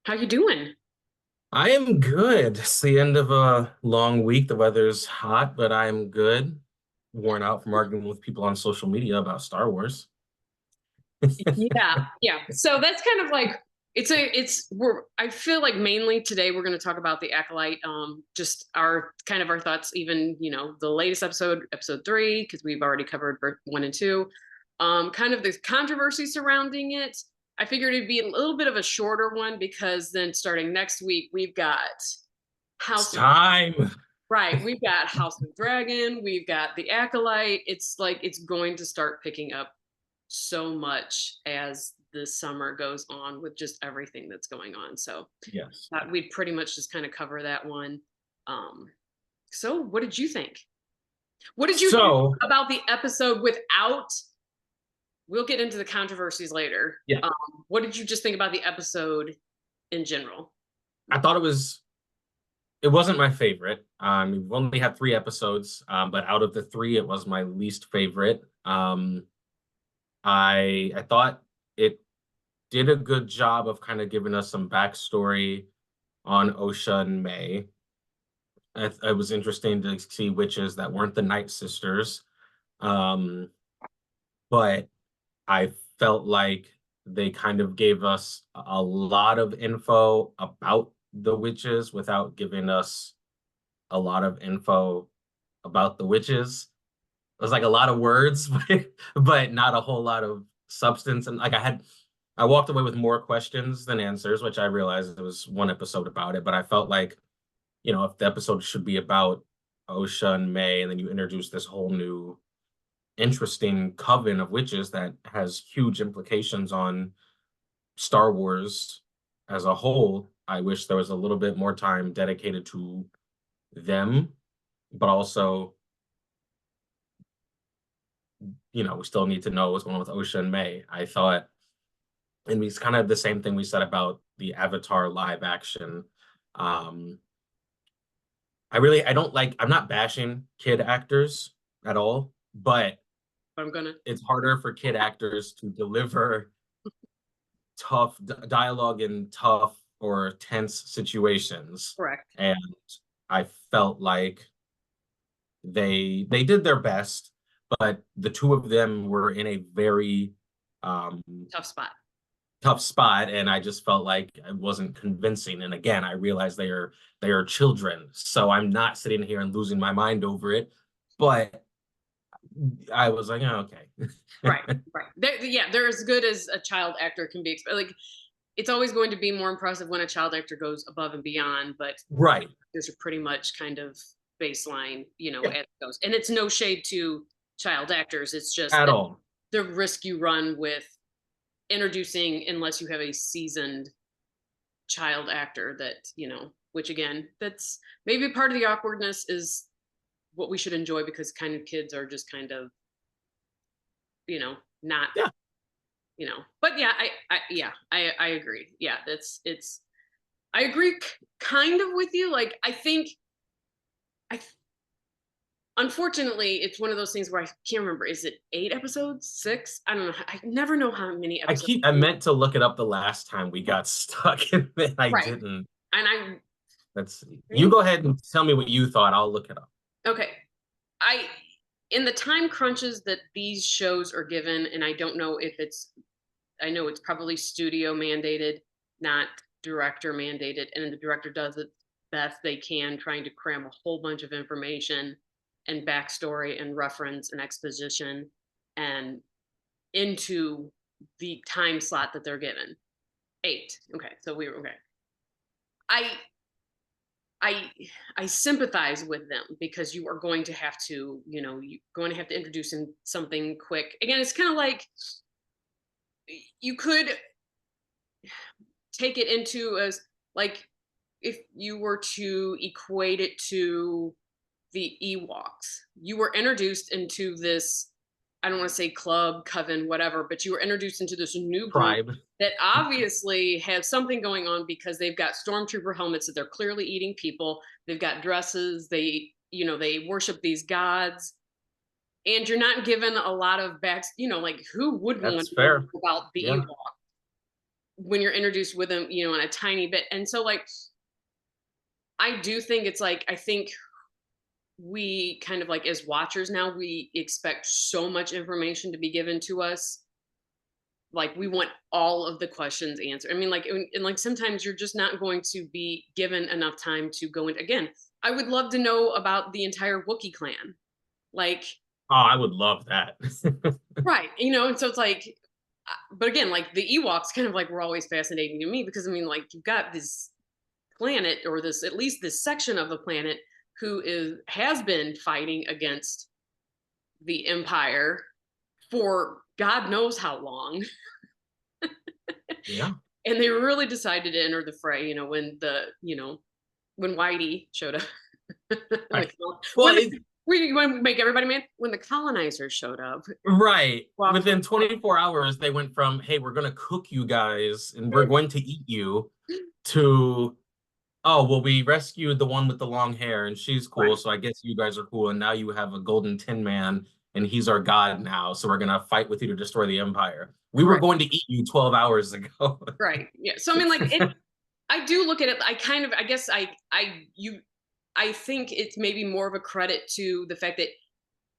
How you doing? I am good. It's the end of a long week. The weather's hot, but I'm good. Worn out from arguing with people on social media about Star Wars. Yeah. So that's kind of like we're I feel like mainly today we're going to talk about the Acolyte, just our kind of our thoughts, even the latest episode, episode 3, because we've already covered 1 and 2, kind of the controversy surrounding it. I figured it'd be a little bit of a shorter one because then starting next week we've got It's House of time. Right, we've got House of Dragon, we've got the Acolyte. It's like it's going to start picking up so much as the summer goes on with just everything that's going on. So Yes. we'd pretty much just kind of cover that one. Um, so what did you think? What did you think So, about the episode without? We'll get into the controversies later. yeah, Um, what did you just think about the episode in general? I thought it wasn't my favorite. We've only had 3 episodes, but out of the three, it was my least favorite. I thought it did a good job of kind of giving us some backstory on Osha and May. It was interesting to see witches that weren't the Night Sisters. Um, but I felt like they kind of gave us a lot of info about the witches without giving us a lot of info about the witches. It was like a lot of words, but not a whole lot of substance. And like I walked away with more questions than answers, which I realized it was 1 episode about it. But I felt like, if the episode should be about Osha and May, and then you introduce this whole new interesting coven of witches that has huge implications on Star Wars as a whole. I wish there was a little bit more time dedicated to them, but also, we still need to know what's going on with Osha and May. I thought, and it's kind of the same thing we said about the Avatar live action. Um, I don't like, I'm not bashing kid actors at all, but But I'm gonna it's harder for kid actors to deliver tough dialogue in tough or tense situations. correct. And I felt like they did their best, but the two of them were in a very um, Tough spot. tough spot, and I just felt like it wasn't convincing. And again, I realized they are children, so I'm not sitting here and losing my mind over it. But I was like, oh, Right, okay. right. Yeah, they're as good as a child actor can be. Like it's always going to be more impressive when a child actor goes above and beyond, but Right. those are pretty much kind of baseline, Yeah, as it goes. And it's no shade to child actors. It's just at that all. the risk you run with introducing, unless you have a seasoned child actor which again, that's maybe part of the awkwardness is what we should enjoy because kind of kids are just kind of, not, Yeah. but yeah, I agree. Yeah, I agree kind of with you. Like, I think, I unfortunately, it's one of those things where I can't remember. Is it 8 episodes? 6? I don't know. I never know how many episodes. I meant to look it up the last time we got stuck and then I Right. didn't. And I Let's see. You think, go ahead and tell me what you thought. I'll look it up. okay, I, in the time crunches that these shows are given, and I don't know if I know it's probably studio mandated, not director mandated, and the director does it best they can, trying to cram a whole bunch of information and backstory and reference and exposition and into the time slot that they're given. 8. Okay, so we were okay. I I I sympathize with them because you are going to have to, you're going to have to introduce in something quick. Again, it's kind of like you could take it into as like if you were to equate it to the Ewoks. You were introduced into this, I don't want to say club, coven, whatever, but you were introduced into this new group Tribe. that obviously has something going on because they've got stormtrooper helmets that they're clearly eating people. They've got dresses. They worship these gods. And you're not given a lot of like who would want That's to know fair. about the Yeah. Ewok? when you're introduced with them, in a tiny bit. And so like I do think it's like I think we kind of like as watchers now we expect so much information to be given to us, like we want all of the questions answered. I mean, like, and like sometimes you're just not going to be given enough time to go in. Again, I would love to know about the entire Wookiee clan, like, Oh, I would love that. right, and so it's like, but again, like the Ewoks kind of like were always fascinating to me because I mean, like you've got this planet or this at least this section of the planet who has been fighting against the Empire for God knows how long. Yeah. And they really decided to enter the fray, when when Whitey showed up. Right. Well, when we want to make everybody mad when the colonizers showed up. right. Walked Within 24 hours, they went from, hey, we're going to cook you guys and we're going to eat you, to, oh, well, we rescued the one with the long hair and she's cool. right, So I guess you guys are cool. And now you have a golden tin man and he's our god now. So we're going to fight with you to destroy the empire. We were right, going to eat you 12 hours ago. right. Yeah. So I mean, like it. I do look at it. I guess I think it's maybe more of a credit to the fact that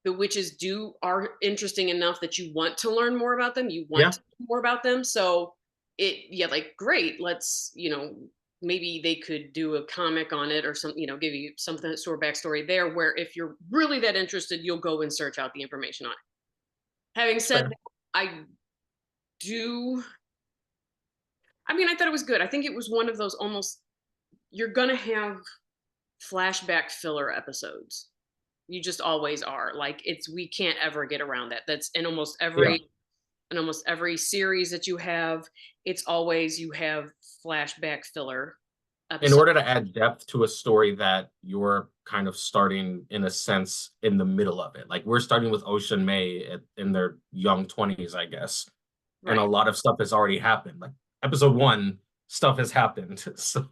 the witches are interesting enough that you want to learn more about them. You want Yeah. to know more about them. So yeah, like great. Let's, maybe they could do a comic on it or something, give you something sort of backstory there where if you're really that interested, you'll go and search out the information on it. Having said Fair. that, I do, I mean, I thought it was good. I think it was one of those almost, you're going to have flashback filler episodes. You just always are. Like we can't ever get around that. That's Yeah. in almost every series that you have, it's always you have flashback filler In episode. order to add depth to a story that you're kind of starting in a sense in the middle of it. Like we're starting with Ocean May in their young 20s, I guess. And a Right. lot of stuff has already happened. Like episode one, stuff has happened. Right. So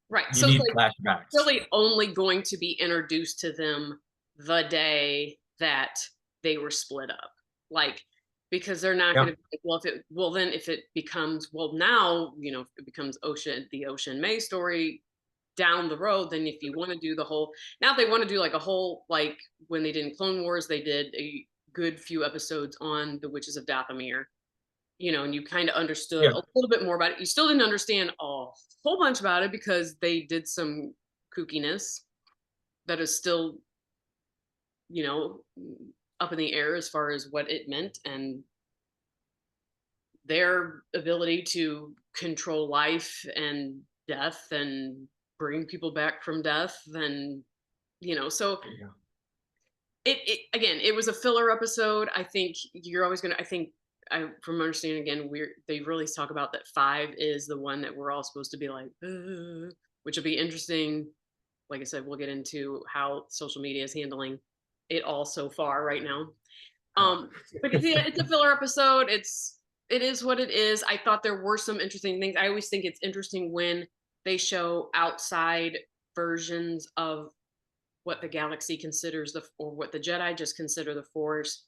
Right. you So it's need like flashbacks. really only going to be introduced to them the day that they were split up. Like because they're not going Yeah. to be like, then if it becomes now, if it becomes the Ocean May story down the road, then if you want to do the whole now they want to do like a whole like when they did in Clone Wars, they did a good few episodes on the witches of Dathomir, and you kind of understood Yeah. a little bit more about it. You still didn't understand a whole bunch about it because they did some kookiness that is still, you know, up in the air as far as what it meant and their ability to control life and death and bring people back from death and so Yeah. it again it was a filler episode. I think you're always gonna I think I from understanding again they really talk about that 5 is the one that we're all supposed to be like which will be interesting. Like I said, we'll get into how social media is handling it all so far right now. Oh. But yeah, it's a filler episode. It is what it is. I thought there were some interesting things. I always think it's interesting when they show outside versions of what the galaxy considers or what the Jedi just consider the Force.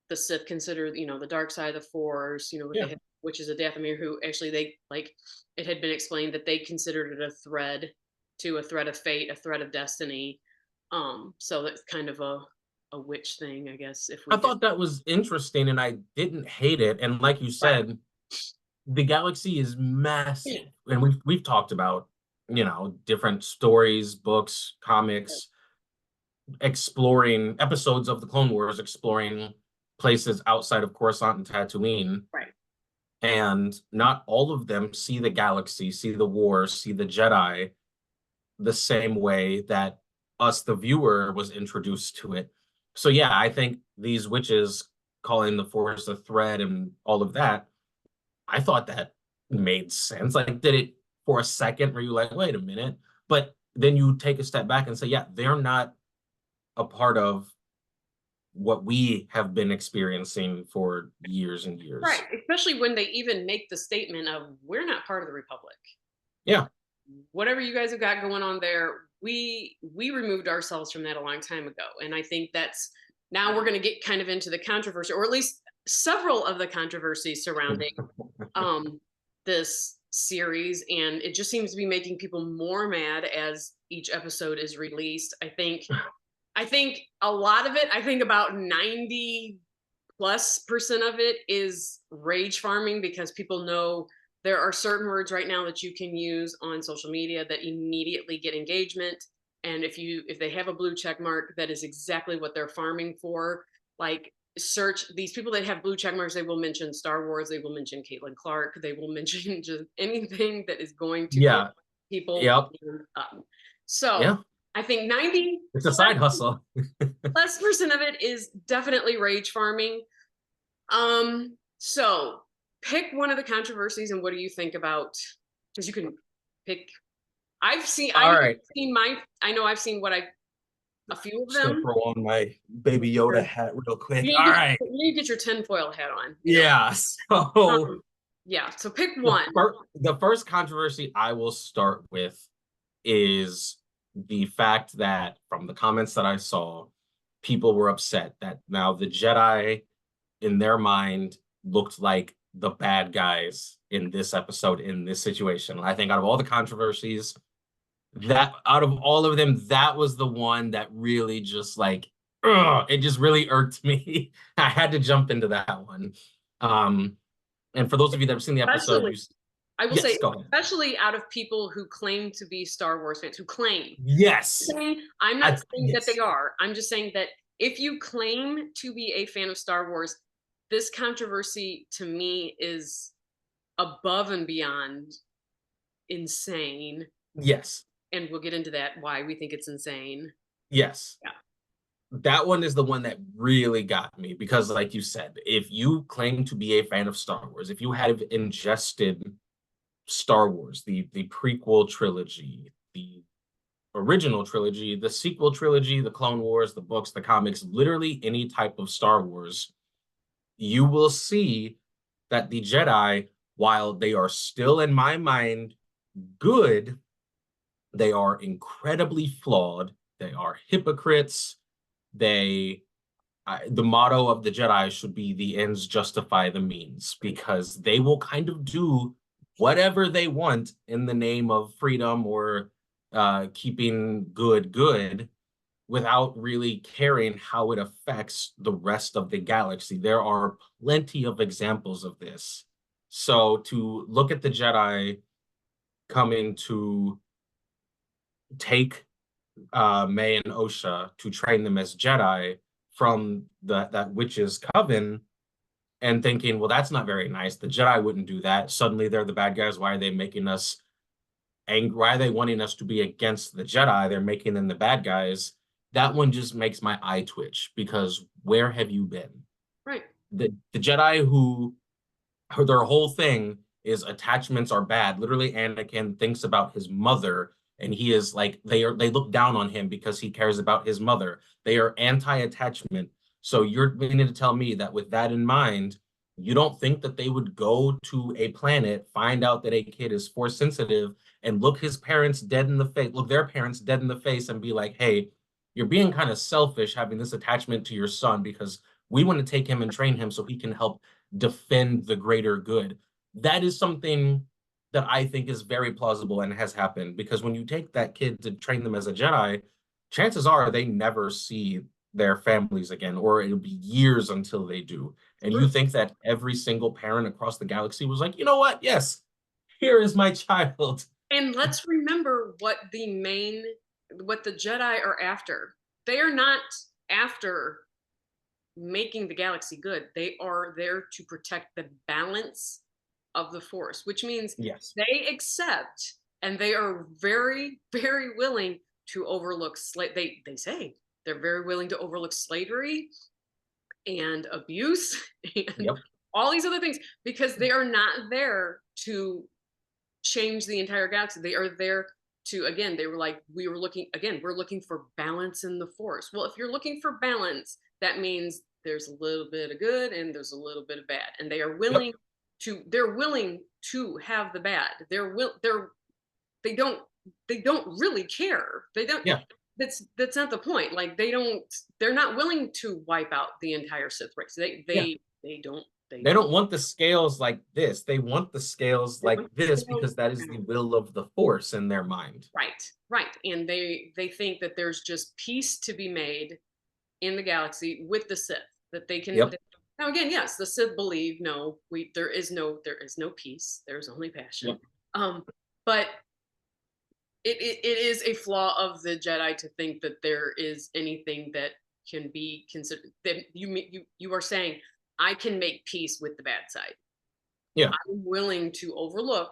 The Sith consider, the dark side of the Force. What they Yeah. have, which is a Dathomir who actually they like. It had been explained that they considered it a thread of fate, a thread of destiny. So that's kind of a witch thing, I guess. If I we could, thought that was interesting and I didn't hate it. And like you right? said, the galaxy is massive. And we've talked about, different stories, books, comics, exploring episodes of the Clone Wars, exploring places outside of Coruscant and Tatooine. Right. And not all of them see the galaxy, see the wars, see the Jedi the same way that us, the viewer, was introduced to it. So yeah, I think these witches calling the Force a threat and all of that, I thought that made sense. Like, did it for a second where you like, wait a minute? But then you take a step back and say, yeah, they're not a part of what we have been experiencing for years and Right. years. Especially when they even make the statement of we're not part of the Republic. Yeah. Whatever you guys have got going on there, we removed ourselves from that a long time ago. And I think that's now we're going to get kind of into the controversy, or at least several of the controversies surrounding. this series, and it just seems to be making people more mad as each episode is released. I think a lot of it, I think about 90+% of it is rage farming, because people know there are certain words right now that you can use on social media that immediately get engagement. And if they have a blue check mark, that is exactly what they're farming for. Like, search these people that have blue check marks, they will mention Star Wars, they will mention Caitlin Clark, they will mention just anything that is going to get Yeah. people Yep. up. So Yeah. I think 90 It's a side hustle. plus percent of it is definitely rage farming. So pick one of the controversies, and what do you think about? Because you can pick. All right. I know I've seen a few of Just gonna them. throw on my Baby Yoda Sure. hat real quick. You All need to right. get, you need to get your tinfoil hat on. Yeah. So Um, yeah. So pick one. the first controversy I will start with is the fact that from the comments that I saw, people were upset that now the Jedi in their mind looked like the bad guys in this episode, in this situation. I think out of all the controversies, that out of all of them, that was the one that really just like, ugh, it just really irked me. I had to jump into that one. Um, and for those of you that have seen the episode, Especially, I will say, yes, go ahead. especially out of people who claim to be Star Wars fans, who claim. Yes, I'm not saying that they yes, are. I'm just saying that if you claim to be a fan of Star Wars, this controversy to me is above and beyond insane. yes, And we'll get into that, why we think it's insane. yes. Yeah. That one is the one that really got me because, like you said, if you claim to be a fan of Star Wars, if you have ingested Star Wars, the prequel trilogy, the original trilogy, the sequel trilogy, the Clone Wars, the books, the comics, literally any type of Star Wars, you will see that the Jedi, while they are still in my mind good, they are incredibly flawed. They are hypocrites. They the motto of the Jedi should be the ends justify the means because they will kind of do whatever they want in the name of freedom or keeping good without really caring how it affects the rest of the galaxy. There are plenty of examples of this. So to look at the Jedi coming to take May and Osha to train them as Jedi from that witch's coven and thinking, well, that's not very nice. The Jedi wouldn't do that. Suddenly they're the bad guys. Why are they making us angry? Why are they wanting us to be against the Jedi? They're making them the bad guys. That one just makes my eye twitch because where have you been? Right. The Jedi who their whole thing is attachments are bad. Literally, Anakin thinks about his mother, and he is like they look down on him because he cares about his mother. They are anti-attachment. So you're meaning to tell me that with that in mind, you don't think that they would go to a planet, find out that a kid is force sensitive, and look his parents dead in the face, look their parents dead in the face, and be like, "Hey, you're being kind of selfish having this attachment to your son because we want to take him and train him so he can help defend the greater good." That is something that I think is very plausible and has happened because when you take that kid to train them as a Jedi, chances are they never see their families again, or it'll be years until they do. And you True. think that every single parent across the galaxy was like, you know what? Yes, here is my child. And let's remember what the Jedi are after. They are not after making the galaxy good. They are there to protect the balance of the Force, which means Yes. they accept and they are very, very willing to overlook they say they're very willing to overlook slavery and abuse and Yep. all these other things because they are not there to change the entire galaxy. They are there to, again, they were like, we're looking for balance in the Force. Well, if you're looking for balance, that means there's a little bit of good and there's a little bit of bad. And Yep. they're willing to have the bad. They don't, they don't really care. They don't, Yeah. that's not the point. Like they're not willing to wipe out the entire Sith race. Yeah. They don't They They don't. don't want the scales like this. They want the scales They like want the this scales because that is the down. will of the Force in their mind. Right, right, and they think that there's just peace to be made in the galaxy with the Sith. That they can. Yep. Now again, yes, the Sith believe no, we there is no peace. There's only passion. Yep. But it is a flaw of the Jedi to think that there is anything that can be considered that you are saying I can make peace with the bad side. Yeah. I'm willing to overlook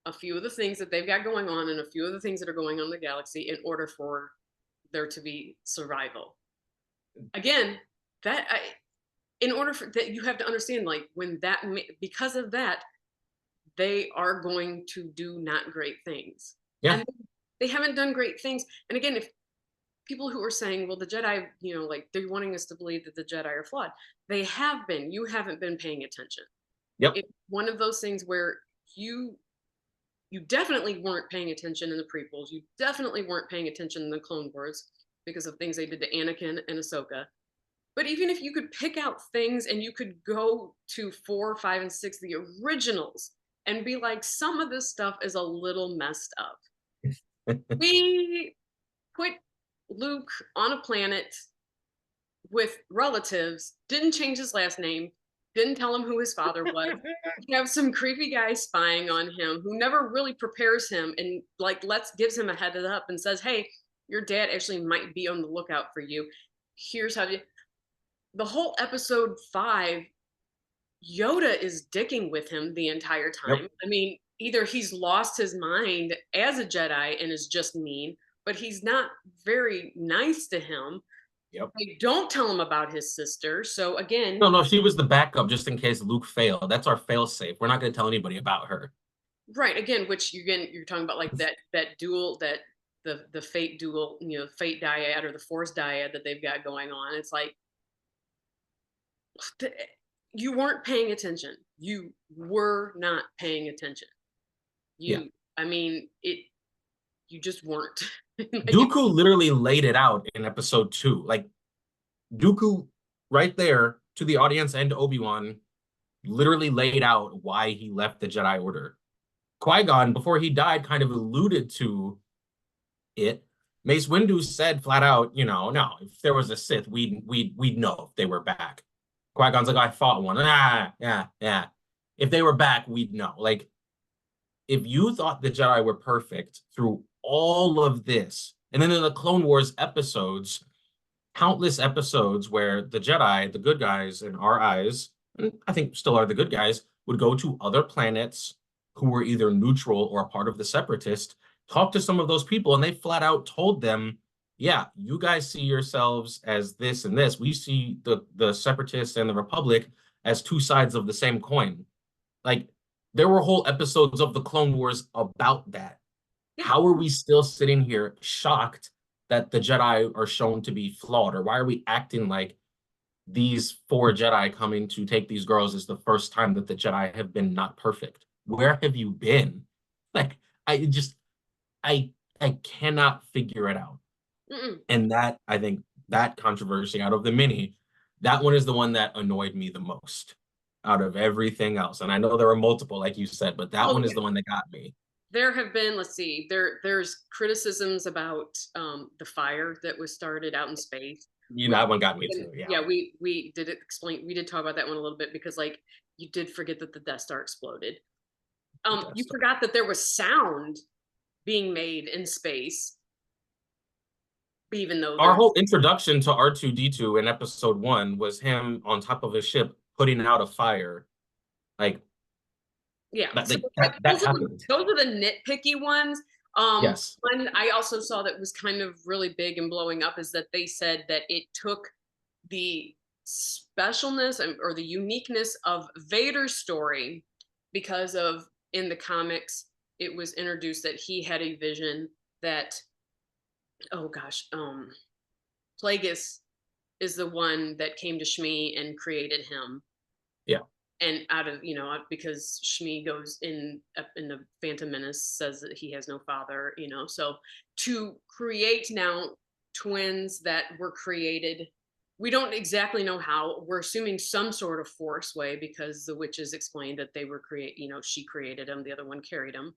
a few of the things that they've got going on and a few of the things that are going on in the galaxy in order for there to be survival. Again, that I, in order for that you have to understand like when that because of that they are going to do not great things. Yeah. And they haven't done great things. And again, if people who are saying, well, the Jedi, like they're wanting us to believe that the Jedi are flawed, they have been. You haven't been paying attention. Yep. It's one of those things where you you definitely weren't paying attention in the prequels. You definitely weren't paying attention in the Clone Wars because of things they did to Anakin and Ahsoka. But even if you could pick out things and you could go to 4, 5, and 6, the originals, and be like, some of this stuff is a little messed up. We put Luke on a planet with relatives, didn't change his last name, didn't tell him who his father was. We have some creepy guy spying on him who never really prepares him and like gives him a head up and says, "Hey, your dad actually might be on the lookout for you. Here's how you." The whole episode 5, Yoda is dicking with him the entire Yep. time. I mean, either he's lost his mind as a Jedi and is just mean, but he's not very nice to him. Yep. They don't tell him about his sister. So No, again, no, she was the backup just in case Luke failed. That's our fail safe. We're not going to tell anybody about her. right, again, which you're talking about like that dual that the fate dual, fate dyad or the force dyad that they've got going on. It's like you weren't paying attention. You were not paying attention. Yeah. I mean, you just weren't. Like, Dooku literally laid it out in episode 2. Like Dooku right there to the audience and Obi-Wan literally laid out why he left the Jedi Order. Qui-Gon, before he died, kind of alluded to it. Mace Windu said flat out, no, if there was a Sith, we'd know if they were back. Qui-Gon's like, I fought one. Yeah. If they were back, we'd know. Like, if you thought the Jedi were perfect through all of this, and then in the Clone Wars episodes, countless episodes where the Jedi, the good guys in our eyes, and I think still are the good guys, would go to other planets who were either neutral or a part of the separatist, talk to some of those people, and they flat out told them, yeah, you guys see yourselves as this and this. We see the separatists and the Republic as two sides of the same coin. Like there were whole episodes of the Clone Wars about that. yeah, How are we still sitting here shocked that the Jedi are shown to be flawed? Or why are we acting like these four Jedi coming to take these girls is the first time that the Jedi have been not perfect? Where have you been? Like, I just, I, I cannot figure it out. mm-mm. And that, I think, that controversy out of the mini, that one is the one that annoyed me the most out of everything else. And I know there were multiple, like you said, but that Oh one is yeah. the one that got me. There have been, let's see, there's criticisms about the fire that was started out in space. Which, That one got me too. Yeah. yeah, we did explain, we did talk about that one a little bit because like you did forget that the Death Star exploded. You That's forgot that there was sound being made in space, even though our there, whole introduction to R2D2 in episode 1 was him on top of his ship putting out a fire. Like yeah. that So like, like that happened. those are the nitpicky ones. Yes. One I also saw that was kind of really big and blowing up is that they said that it took the specialness or the uniqueness of Vader's story because of in the comics it was introduced that he had a vision that oh gosh Plagueis is the one that came to Shmi and created him Yeah. and out of because Shmi goes in the Phantom Menace says that he has no father, so to create now twins that were created we don't exactly know how. We're assuming some sort of force way because the witches explained that they were she created them, the other one carried them.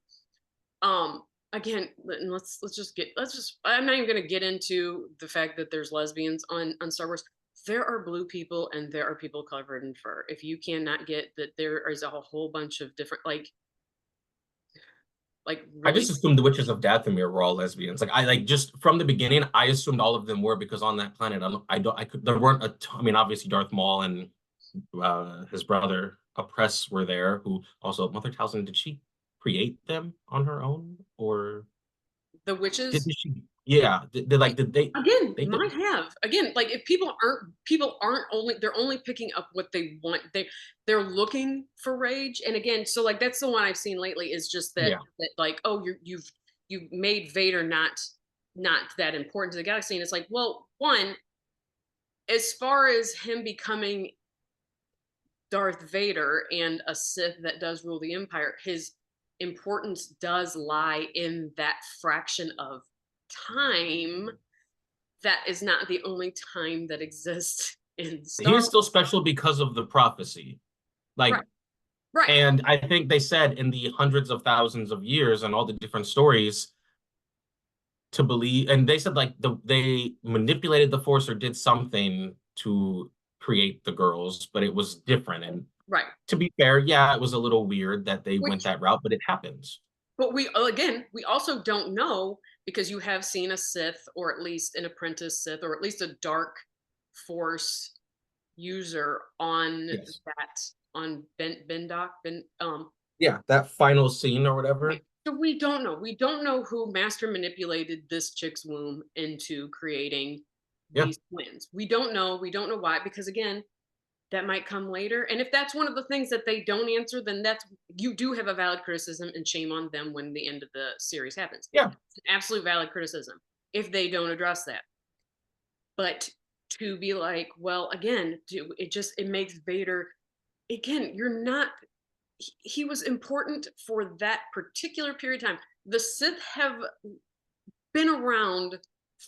Um, Again, let's just get let's just I'm not even gonna get into the fact that there's lesbians on Star Wars. There are blue people and there are people covered in fur. If you cannot get that there is a whole bunch of different I really just assumed the Witches of Dathomir were all lesbians. Like I like just from the beginning, I assumed all of them were because on that planet, I don't I could there weren't I mean, obviously Darth Maul and his brother Oppress were there. Who also Mother Talzin, did she create them on her own or the witches. did she? Yeah, did Again, they might did have. Again, like if people aren't only they're only picking up what they want. They're looking for rage. And again, so like that's the one I've seen lately is just that yeah. that like, oh, you've made Vader not that important to the galaxy. And it's like, well, one, as far as him becoming Darth Vader and a Sith that does rule the Empire, his importance does lie in that fraction of time that is not the only time that exists in He Star is Wars. still special because of the prophecy. Right, Like right. and I think they said in the hundreds of thousands of years and all the different stories to believe, and they said like they manipulated the force or did something to create the girls, but it was different. And Right. to be fair, yeah, it was a little weird that they went Which, that route, but it happens. but we also don't know because you have seen a Sith or at least an apprentice Sith or at least a dark force user on Yes. that on Bendoc. Yeah, that final scene or Right. whatever. So we don't know. We don't know who master manipulated this chick's womb into creating Yeah. these twins. We don't know. We don't know why because again, that might come later. And if that's one of the things that they don't answer, then that's you do have a valid criticism and shame on them when the end of the series happens. Yeah. It's an absolute valid criticism if they don't address that. But to be like, well, again, it makes Vader again, you're not he was important for that particular period of time. The Sith have been around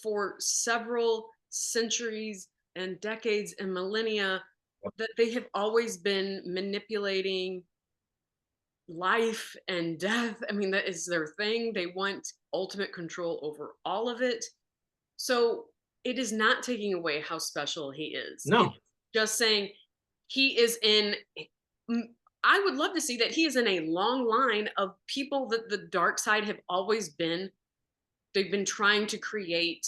for several centuries and decades and millennia that they have always been manipulating life and death. I mean, that is their thing. They want ultimate control over all of it. So it is not taking away how special he is. It's No. just saying he is in. I would love to see that he is in a long line of people that the dark side have always been. They've been trying to create,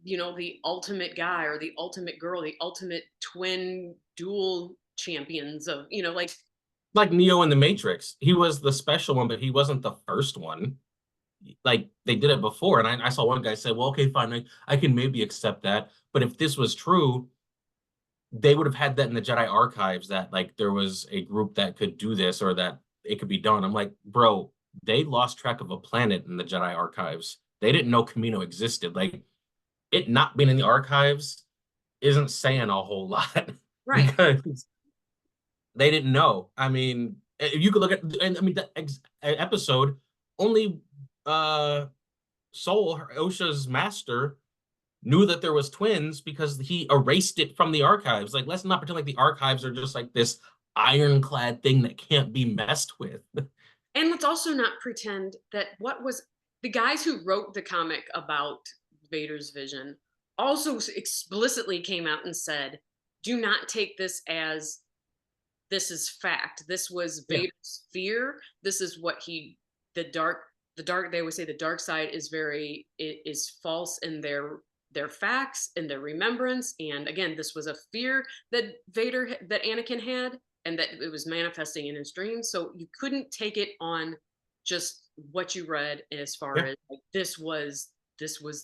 the ultimate guy or the ultimate girl, the ultimate twin dual champions of, Like Neo in the Matrix. He was the special one, but he wasn't the first one. Like they did it before. And I saw one guy say, well, okay, fine, I can maybe accept that. But if this was true, they would have had that in the Jedi archives that like there was a group that could do this or that it could be done. I'm like, bro, they lost track of a planet in the Jedi archives. They didn't know Camino existed. Like it not being in the archives isn't saying a whole lot right. because they didn't know. I mean, if you could look at, and I mean, the episode only Soul, Osha's master, knew that there was twins because he erased it from the archives. Like, let's not pretend like the archives are just like this ironclad thing that can't be messed with. And let's also not pretend that what was the guys who wrote the comic about Vader's vision also explicitly came out and said, do not take this as this is fact. This was Yeah. Vader's fear. This is what the dark they always say the dark side is very it is false in their facts and their remembrance. And again, this was a fear that Anakin had, and that it was manifesting in his dreams. So you couldn't take it on just what you read as far Yeah. as like, this was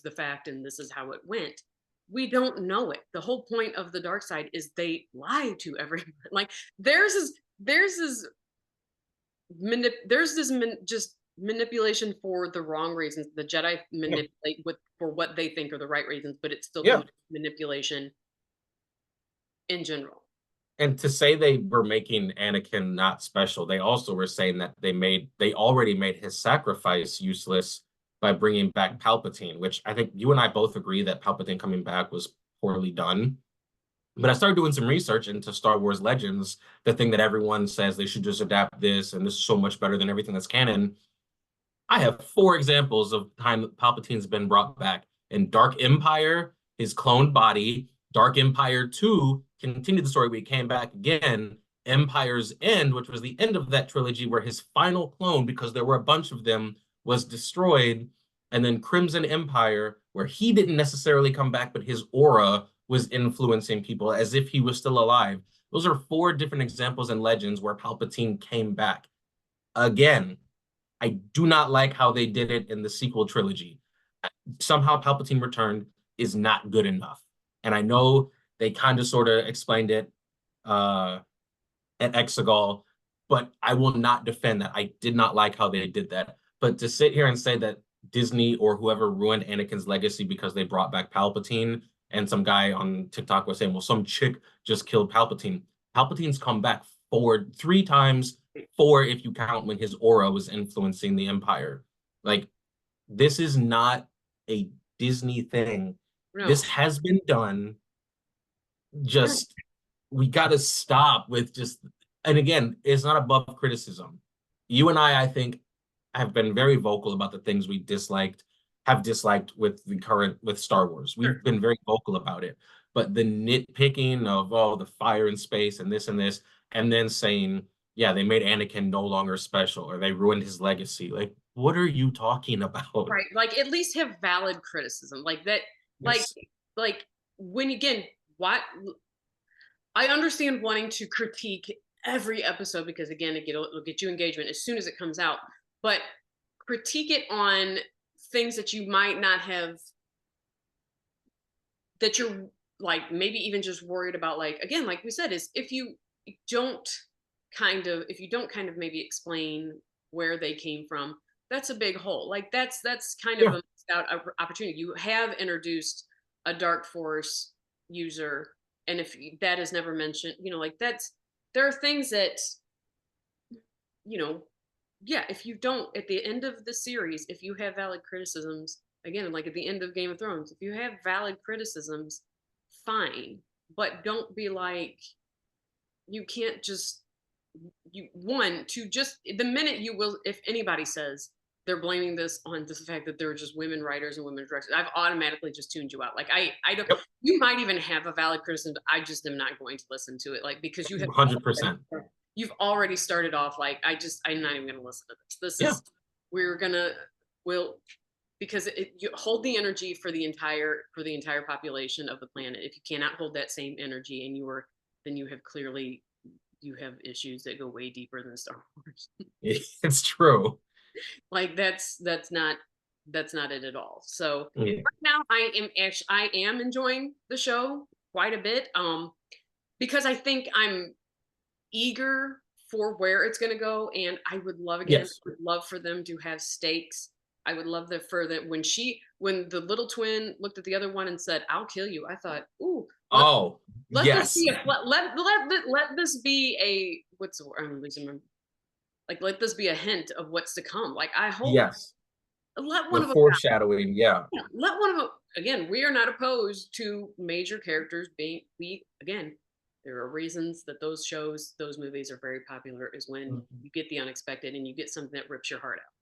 the fact and this is how it went. We don't know it. The whole point of the dark side is they lie to everyone. Like theirs is just manipulation for the wrong reasons. The Jedi Yeah. manipulate for what they think are the right reasons, but it's still Yeah. the manipulation in general. And to say they were making Anakin not special, they also were saying that they already made his sacrifice useless by bringing back Palpatine, which I think you and I both agree that Palpatine coming back was poorly done. But I started doing some research into Star Wars Legends, the thing that everyone says they should just adapt this, and this is so much better than everything that's canon. I have four examples of time that Palpatine's been brought back. In Dark Empire, his cloned body. Dark Empire 2 continued the story where he came back again. Empire's End, which was the end of that trilogy, where his final clone, because there were a bunch of them, was destroyed. And then Crimson Empire, where he didn't necessarily come back, but his aura was influencing people as if he was still alive. Those are four different examples in Legends where Palpatine came back. Again, I do not like how they did it in the sequel trilogy. Somehow Palpatine Returned is not good enough. And I know they kind of sort of explained it uh, at Exegol, but I will not defend that. I did not like how they did that. But to sit here and say that Disney or whoever ruined Anakin's legacy because they brought back Palpatine, and some guy on TikTok was saying, well, some chick just killed Palpatine. Palpatine's come back forward three times, four if you count when his aura was influencing the Empire. Like, this is not a Disney thing. This No. has been done. Just we got to stop with just, and again, it's not above criticism. You and I think, have been very vocal about the things we have disliked with the current, with Star Wars. We've Sure. been very vocal about it. But the nitpicking of, oh, the fire in space and this, and then saying, yeah, they made Anakin no longer special or they ruined his legacy. Like, what are you talking about? Right. Like at least have valid criticism. Like that, like, Yes. like when again, what I understand wanting to critique every episode because again, it'll get you engagement as soon as it comes out, but critique it on things that you might not have, that you're like maybe even just worried about, like again, like we said, is don't if you don't kind of maybe explain where they came from, that's a big hole. Like that's kind of a Yeah. missed out opportunity. You have introduced a dark force user, and if that is never mentioned, like that's, there are things that, you know yeah, if you don't, at the end of the series, if you have valid criticisms, again, like at the end of Game of Thrones, if you have valid criticisms, fine, but don't be like, you can't just, you one to just the minute you will, if anybody says they're blaming this on the fact that there are just women writers and women directors, I've automatically just tuned you out. Like I don't, Yep. you might even have a valid criticism, but I just am not going to listen to it, like because you have 100%. you've already started off like, I'm not even going to listen to this Yeah. is, we're gonna, will, because you hold the energy for the entire population of the planet. If you cannot hold that same energy, and then you have clearly, you have issues that go way deeper than Star Wars. It's true. Like that's not it at all. So Yeah. right now I am enjoying the show quite a bit, because I think I'm eager for where it's going to go, and I would love, again, Yes. would love for them to have stakes. I would love that for that, when the little twin looked at the other one and said, "I'll kill you," I thought, "Ooh, Oh, let this yes. be a let this be a, what's the word I'm losing my, like, let this be a hint of what's to come." Like I hope, Yes. let one The of them, foreshadowing. Yeah. let one of them, again, we are not opposed to major characters being, we again, there are reasons that those movies are very popular, is when Mhm. you get the unexpected and you get something that rips your heart out.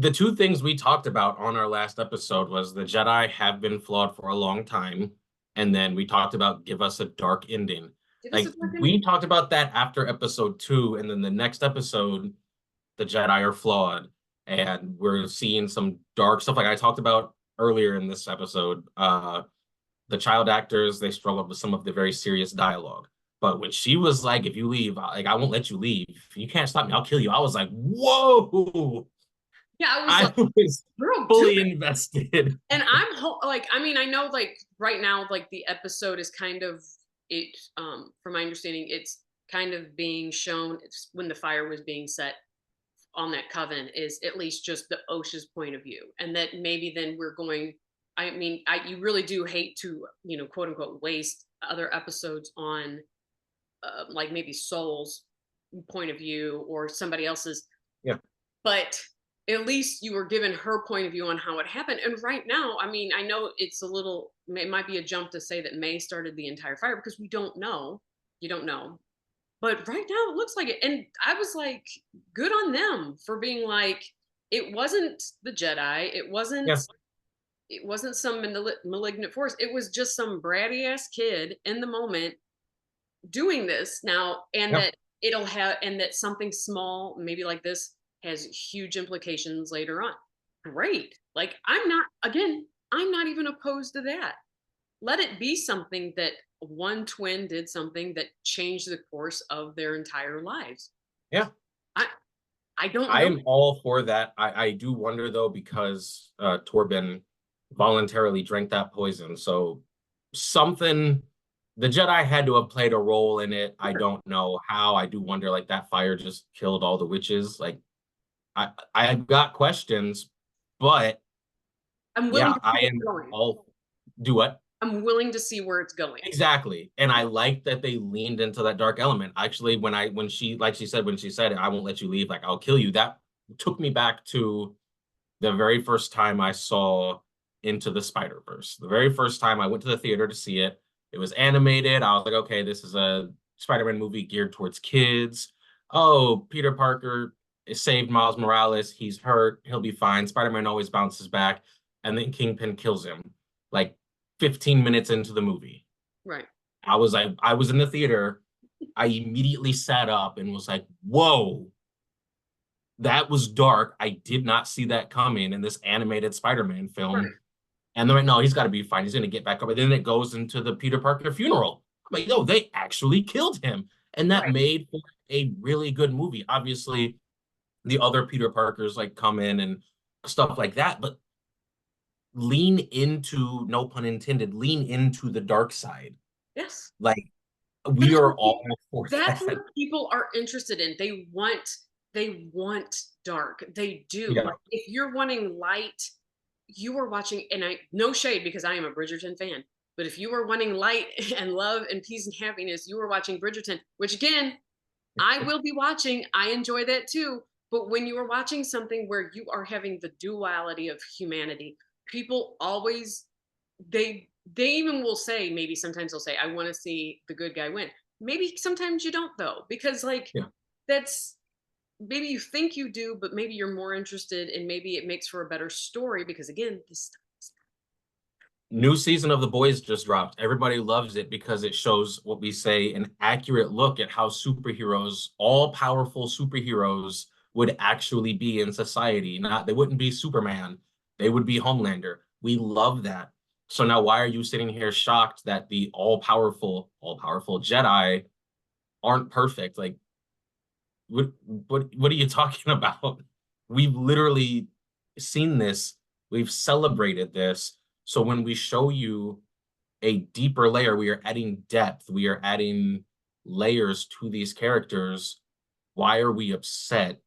The two things we talked about on our last episode was the Jedi have been flawed for a long time, and then we talked about give us a dark ending. Give us a Like, dark ending. we talked about that after episode 2, and then the next episode, the Jedi are flawed, and we're seeing some dark stuff. Like I talked about earlier in this episode, the child actors, they struggled with some of the very serious dialogue. But when she was like, if you leave, like, I won't let you leave. You can't stop me, I'll kill you. I was like, whoa. Yeah, I was I like, was girl, do fully it. invested. And like, I mean, I know, like right now, like the episode is kind of, it from my understanding, it's kind of being shown, it's when the fire was being set on that coven, is at least just the OSHA's point of view, and that maybe then we're going, I mean, you really do hate to, quote unquote, waste other episodes on like maybe Soul's point of view or somebody else's, Yeah. but at least you were given her point of view on how it happened. And right now, I mean, I know it's a little it might be a jump to say that May started the entire fire because we don't know. You don't know. But right now it looks like it. And I was like, good on them for being like, it wasn't the Jedi. Yeah, It wasn't some malignant force. It was just some bratty ass kid in the moment doing this now, and yeah, that it'll have, and that something small, maybe like this, has huge implications later on. Great. Like, I'm not even opposed to that. Let it be something that one twin did something that changed the course of their entire lives. yeah. I I don't I know. am all for that. I do wonder though, because Torben voluntarily drank that poison. So something the Jedi had to have played a role in it. I don't know how. I do wonder, like, that fire just killed all the witches. Like, I've got questions, but I'm willing yeah, to see I where am it's going. all do what? I'm willing to see where it's going. Exactly. And I like that they leaned into that dark element. Actually, when she, like she said, when she said, I won't let you leave, like, I'll kill you, that took me back to the very first time I saw Into the Spider-Verse. The very first time I went to the theater to see it, it was animated. I was like, okay, this is a Spider-Man movie geared towards kids. Oh, Peter Parker saved Miles Morales. He's hurt. He'll be fine. Spider-Man always bounces back. And then Kingpin kills him like 15 minutes into the movie. Right. I was in the theater. I immediately sat up and was like, whoa, that was dark. I did not see that coming in this animated Spider-Man film. Right. And they're like, no, he's got to be fine. He's going to get back up. And then it goes into the Peter Parker funeral. I'm like, no, they actually killed him. And that Right. made for a really good movie. Obviously, the other Peter Parkers like come in and stuff like that, but lean into, no pun intended, lean into the dark side. Yes. Like, we That's are what all for that's that. what people are interested in. They want dark. They do. Yeah. Like, if you're wanting light, you are watching, and I, no shade because I am a Bridgerton fan, but if you are wanting light and love and peace and happiness, you are watching Bridgerton, which again, I will be watching. I enjoy that too. But when you are watching something where you are having the duality of humanity, people always, they even will say, maybe sometimes they'll say, I want to see the good guy win. Maybe sometimes you don't though, because like, Yeah. that's, maybe you think you do, but maybe you're more interested, and maybe it makes for a better story because again, this stuff. New season of The Boys just dropped. Everybody loves it because it shows what we say an accurate look at how superheroes, all powerful superheroes, would actually be in society. Not, they wouldn't be Superman, they would be Homelander. We love that. So now why are you sitting here shocked that the all powerful Jedi aren't perfect? Like, what are you talking about? We've literally seen this, we've celebrated this. So when we show you a deeper layer, we are adding depth, we are adding layers to these characters. Why are we upset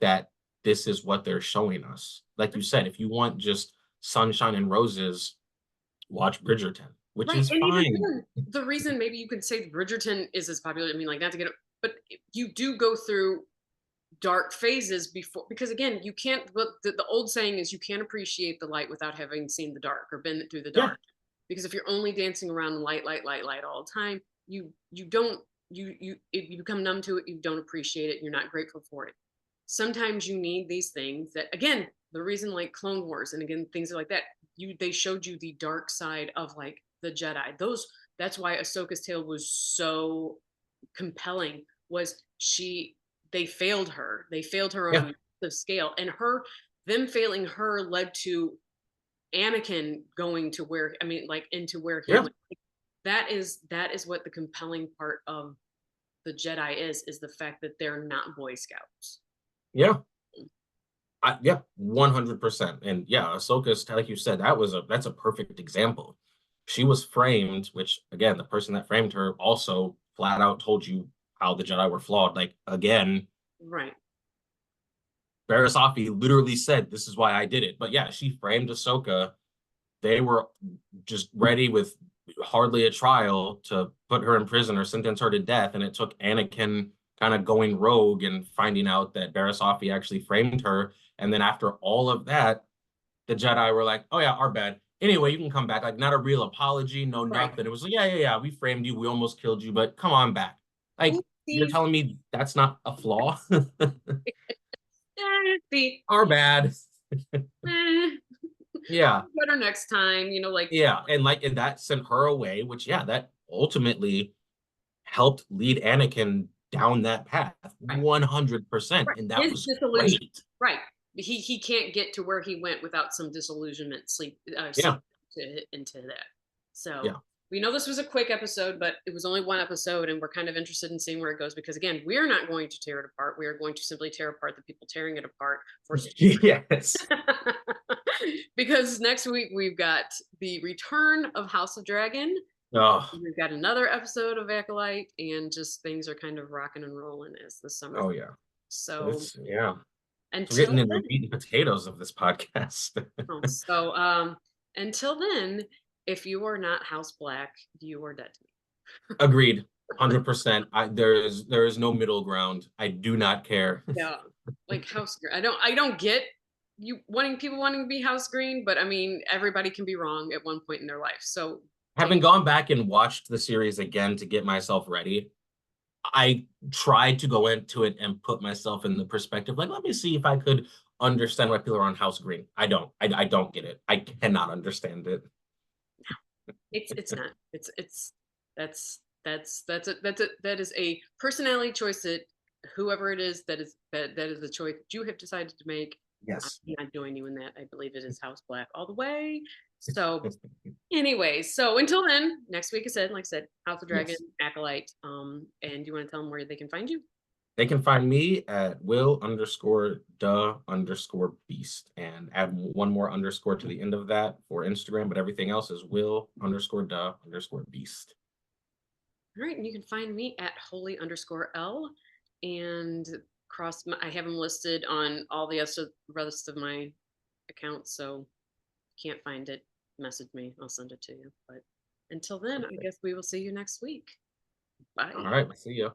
that this is what they're showing us? Like you said, if you want just sunshine and roses, watch Bridgerton, which Right. is And even fine. then, the reason maybe you could say Bridgerton is as popular, I mean, like, not to get it, but you do go through dark phases before, because again, you can't, but the old saying is you can't appreciate the light without having seen the dark or been through the Yeah, dark. Because if you're only dancing around light, light, light, light all the time, you don't, if you become numb to it, you don't appreciate it, you're not grateful for it. Sometimes you need these things that, again, the reason like Clone Wars and again things like that, they showed you the dark side of like the Jedi. Those, that's why Ahsoka's tale was so compelling, was she, they failed her. They failed her yeah, on the scale, and her, them failing her led to Anakin going to where, I mean, like, into where he yeah, went. That is what the compelling part of the Jedi is the fact that they're not Boy Scouts. yeah. Yeah, 100%. And yeah, Ahsoka's, like you said, that's a perfect example. She was framed, which again, the person that framed her also flat out told you how the Jedi were flawed. Like, again, Right. Barasafi literally said, "This is why I did it." But yeah, she framed Ahsoka. They were just ready with hardly a trial to put her in prison or sentence her to death. And it took Anakin kind of going rogue and finding out that Barasafi actually framed her. And then after all of that, the Jedi were like, "Oh yeah, our bad. anyway, you can come back. Like, not a real apology, no Right. nothing. It was like, yeah, yeah, yeah, we framed you, we almost killed you, but come on back. Like, you're Oopsies. telling me that's not a flaw? See, Our bad. eh, Yeah, better next time, like, yeah, and like, and that sent her away, which yeah, that ultimately helped lead Anakin down that path right, 100%, right. and that His was disillusion, great. right. He can't get to where he went without some disillusionment Yeah, seep into that. So yeah. we know this was a quick episode, but it was only one episode, and we're kind of interested in seeing where it goes because again, we're not going to tear it apart. We are going to simply tear apart the people tearing it apart for Yes. because next week we've got the return of House of Dragon. Oh, We've got another episode of Acolyte, and just things are kind of rocking and rolling as the summer. oh yeah. So It's yeah. So we're until getting into the then, meat and potatoes of this podcast. oh, so until then, if you are not House Black, you are dead to me. Agreed. 100%. There is no middle ground. I do not care. Yeah, like House. I don't get you wanting people wanting to be House Green, but I mean everybody can be wrong at one point in their life. So take Having gone back and watched the series again to get myself ready, I tried to go into it and put myself in the perspective, like, let me see if I could understand why people are on House Green. I don't. I don't get it. I cannot understand it. it's not. It's that is a personality choice that whoever it is that is the choice that you have decided to make. I'm Yes. not joining you in that. I believe it is House Black all the way. So anyway, so until then, next week like I said, House of Dragon, Yes. Acolyte. And you want to tell them where they can find you? They can find me at will_the_beast and add one more underscore to the end of that for Instagram, but everything else is will_the_beast. All right, and you can find me at holy_L and I have them listed on all the rest of my accounts. So if you can't find it, message me. I'll send it to you. But until then, I Perfect. guess we will see you next week. All Bye. right. See ya.